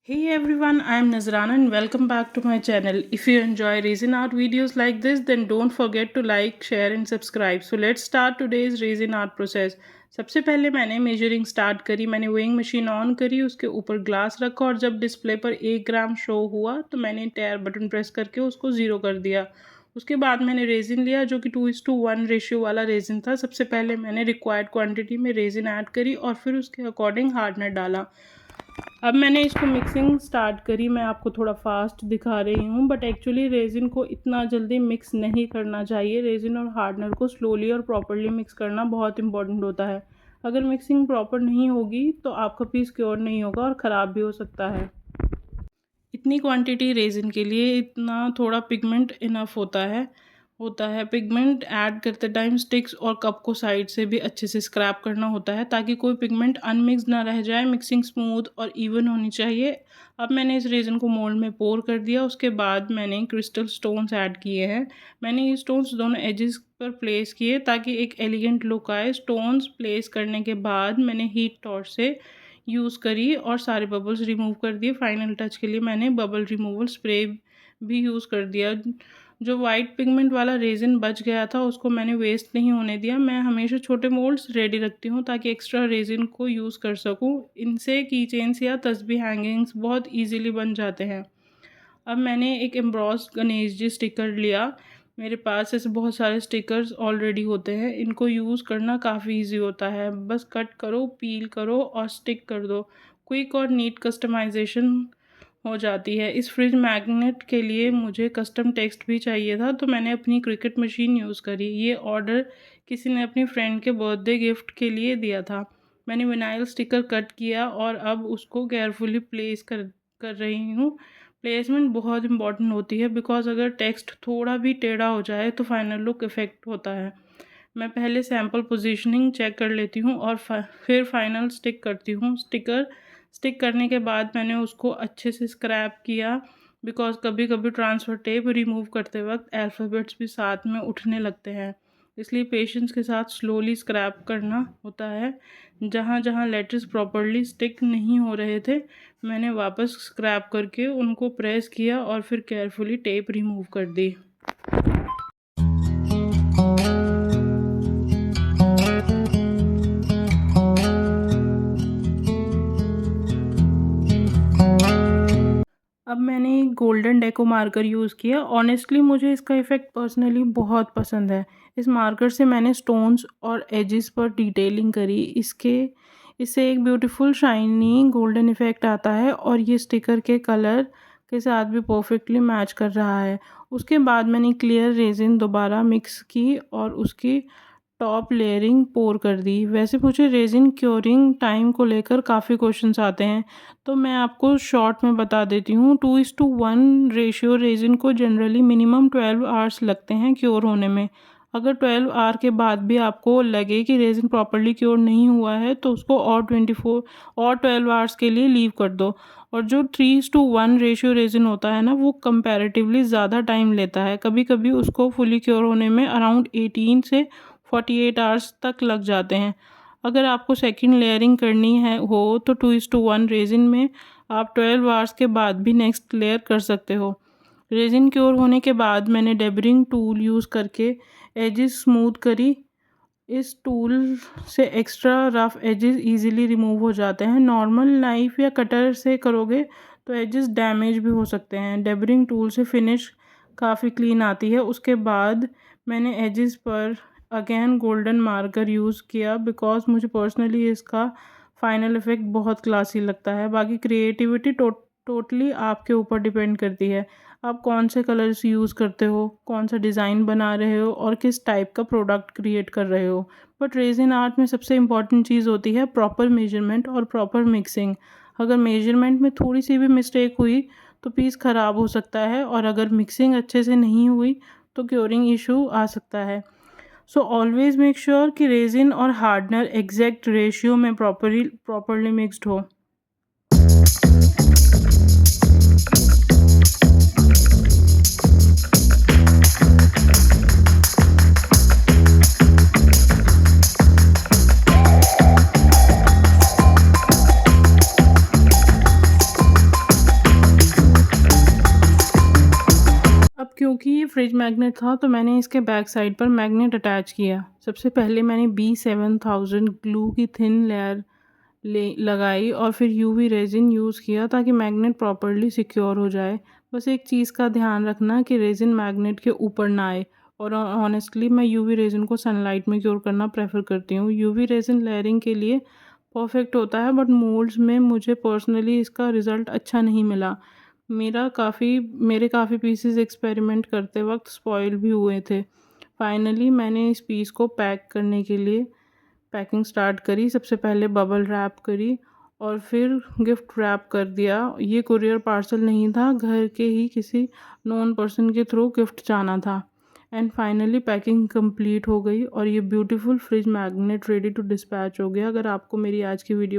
Hey everyone, I am Nazrana and welcome back to my channel. If you enjoy resin art videos like this, then don't forget to like, share and subscribe. So let's start today's resin art process. सबसे पहले मैंने measuring start करी, मैंने weighing machine on करी, उसके ऊपर glass रखा और जब डिस्प्ले पर 1 ग्राम शो हुआ तो मैंने टायर बटन प्रेस करके उसको ज़ीरो कर दिया। उसके बाद मैंने रेजिन लिया जो कि 2:1 रेशियो वाला रेजिन था। सबसे पहले मैंने रिक्वायर्ड क्वांटिटी में रेजिन ऐड करी और फिर उसके अकॉर्डिंग हार्डनर डाला। अब मैंने इसको मिक्सिंग स्टार्ट करी। मैं आपको थोड़ा फास्ट दिखा रही हूँ बट एक्चुअली रेजिन को इतना जल्दी मिक्स नहीं करना चाहिए। रेजिन और हार्डनर को स्लोली और प्रॉपरली मिक्स करना बहुत इंपॉर्टेंट होता है। अगर मिक्सिंग प्रॉपर नहीं होगी तो आपका पीस क्योर नहीं होगा और ख़राब भी हो सकता है। इतनी क्वांटिटी रेजिन के लिए इतना थोड़ा पिगमेंट इनफ होता है। पिगमेंट ऐड करते टाइम स्टिक्स और कप को साइड से भी अच्छे से स्क्रैप करना होता है ताकि कोई पिगमेंट अनमिक्स ना रह जाए। मिक्सिंग स्मूथ और इवन होनी चाहिए। अब मैंने इस रेजिन को मोल्ड में पोर कर दिया। उसके बाद मैंने क्रिस्टल स्टोन्स ऐड किए हैं। मैंने ये स्टोन्स दोनों एजेस पर प्लेस किए ताकि एक एलिगेंट लुक आए। स्टोन्स प्लेस करने के बाद मैंने हीट टॉर्च से यूज़ करी और सारे बबल्स रिमूव कर दिए। फाइनल टच के लिए मैंने बबल रिमूवल स्प्रे भी यूज़ कर दिया। जो वाइट पिगमेंट वाला रेजिन बच गया था उसको मैंने वेस्ट नहीं होने दिया। मैं हमेशा छोटे मोल्ड्स रेडी रखती हूँ ताकि एक्स्ट्रा रेजिन को यूज़ कर सकूँ। इनसे की चेन्स या तस्बीह हैंगिंग्स बहुत ईजीली बन जाते हैं। अब मैंने एक एम्ब्रॉस्ड गणेश जी स्टिकर लिया। मेरे पास ऐसे बहुत सारे स्टिकर्स ऑलरेडी होते हैं। इनको यूज़ करना काफ़ी इजी होता है। बस कट करो, पील करो और स्टिक कर दो। क्विक और नीट कस्टमाइजेशन हो जाती है। इस फ्रिज मैग्नेट के लिए मुझे कस्टम टेक्स्ट भी चाहिए था तो मैंने अपनी क्रिकेट मशीन यूज़ करी। ये ऑर्डर किसी ने अपनी फ्रेंड के बर्थडे गिफ्ट के लिए दिया था। मैंने विनाइल स्टिकर कट किया और अब उसको केयरफुली प्लेस कर रही हूँ। प्लेसमेंट बहुत इंपॉर्टेंट होती है बिकॉज अगर टेक्स्ट थोड़ा भी टेढ़ा हो जाए तो फाइनल लुक इफेक्ट होता है। मैं पहले सैम्पल पोजीशनिंग चेक कर लेती हूँ और फिर फाइनल स्टिक करती हूँ। स्टिकर स्टिक करने के बाद मैंने उसको अच्छे से स्क्रैप किया बिकॉज कभी कभी ट्रांसफ़र टेप रिमूव करते वक्त अल्फ़ाबेट्स भी साथ में उठने लगते हैं। इसलिए पेशेंस के साथ स्लोली स्क्रैप करना होता है। जहाँ जहाँ लेटर्स प्रॉपरली स्टिक नहीं हो रहे थे मैंने वापस स्क्रैप करके उनको प्रेस किया और फिर केयरफुली टेप रिमूव कर दी। अब मैंने गोल्डन डेको मार्कर यूज़ किया। ऑनेस्टली मुझे इसका इफ़ेक्ट पर्सनली बहुत पसंद है। इस मार्कर से मैंने स्टोन्स और एजेस पर डिटेलिंग करी। इससे एक ब्यूटीफुल शाइनी गोल्डन इफ़ेक्ट आता है और ये स्टिकर के कलर के साथ भी परफेक्टली मैच कर रहा है। उसके बाद मैंने क्लियर रेजिन दोबारा मिक्स की और उसकी टॉप लेयरिंग पोर कर दी। वैसे मुझे रेजिन क्योरिंग टाइम को लेकर काफ़ी क्वेश्चंस आते हैं तो मैं आपको शॉर्ट में बता देती हूँ। 2:1 रेशियो रेजिन को जनरली मिनिमम 12 आवर्स लगते हैं क्योर होने में। अगर 12 आवर के बाद भी आपको लगे कि रेजिन प्रॉपरली क्योर नहीं हुआ है तो उसको और 12 आवर्स के लिए लीव कर दो। और जो 3:1 रेशियो रेजिन होता है ना वो कंपैरेटिवली ज़्यादा टाइम लेता है। कभी कभी उसको फुली क्योर होने में अराउंड 18 से 48 आवर्स तक लग जाते हैं। अगर आपको सेकंड लेयरिंग करनी है हो तो 2:1 रेजिन में आप 12 आवर्स के बाद भी नेक्स्ट लेयर कर सकते हो। रेजिन क्योर होने के बाद मैंने डेबरिंग टूल यूज़ करके एजेस स्मूथ करी। इस टूल से extra rough edges easily remove हो जाते हैं। नॉर्मल नाइफ़ या कटर से करोगे तो एजेस डैमेज भी हो सकते हैं। डेबरिंग टूल से फिनिश काफ़ी क्लीन आती है। उसके बाद मैंने एजेस पर अगेन गोल्डन मार्कर यूज़ किया बिकॉज मुझे पर्सनली इसका फाइनल इफ़ेक्ट बहुत क्लासी लगता है। बाकी क्रिएटिविटी टोटली आपके ऊपर डिपेंड करती है। आप कौन से कलर्स यूज़ करते हो, कौन सा डिज़ाइन बना रहे हो और किस टाइप का प्रोडक्ट क्रिएट कर रहे हो। बट रेजिन आर्ट में सबसे इम्पॉर्टेंट चीज़ होती है प्रॉपर मेजरमेंट और प्रॉपर मिक्सिंग। अगर मेजरमेंट में थोड़ी सी भी मिस्टेक हुई तो पीस ख़राब हो सकता है और अगर मिक्सिंग अच्छे से नहीं हुई तो क्योरिंग इशू आ सकता है। सो ऑलवेज़ मेक श्योर कि रेजिन और हार्डनर एग्जैक्ट रेशियो में प्रॉपरली मिक्स्ड हो। क्योंकि ये फ्रिज मैग्नेट था तो मैंने इसके बैक साइड पर मैग्नेट अटैच किया। सबसे पहले मैंने B7000 ग्लू की थिन लेयर लगाई और फिर यूवी रेजिन यूज़ किया ताकि मैग्नेट प्रॉपरली सिक्योर हो जाए। बस एक चीज़ का ध्यान रखना कि रेजिन मैग्नेट के ऊपर ना आए, और ऑनेस्टली मैं यूवी रेजिन को सनलाइट में क्योर करना प्रेफर करती हूँ। यूवी रेजिन लेयरिंग के लिए परफेक्ट होता है, बट मोल्ड्स में मुझे पर्सनली इसका रिज़ल्ट अच्छा नहीं मिला। मेरे काफ़ी पीसेस एक्सपेरिमेंट करते वक्त स्पॉइल भी हुए थे। फाइनली मैंने इस पीस को पैक करने के लिए पैकिंग स्टार्ट करी। सबसे पहले बबल रैप करी और फिर गिफ्ट रैप कर दिया। ये कुरियर पार्सल नहीं था, घर के ही किसी नोन पर्सन के थ्रू गिफ्ट जाना था। एंड फाइनली पैकिंग कंप्लीट हो गई और ये beautiful fridge magnet ready to dispatch हो गया। अगर आपको मेरी आज की वीडियो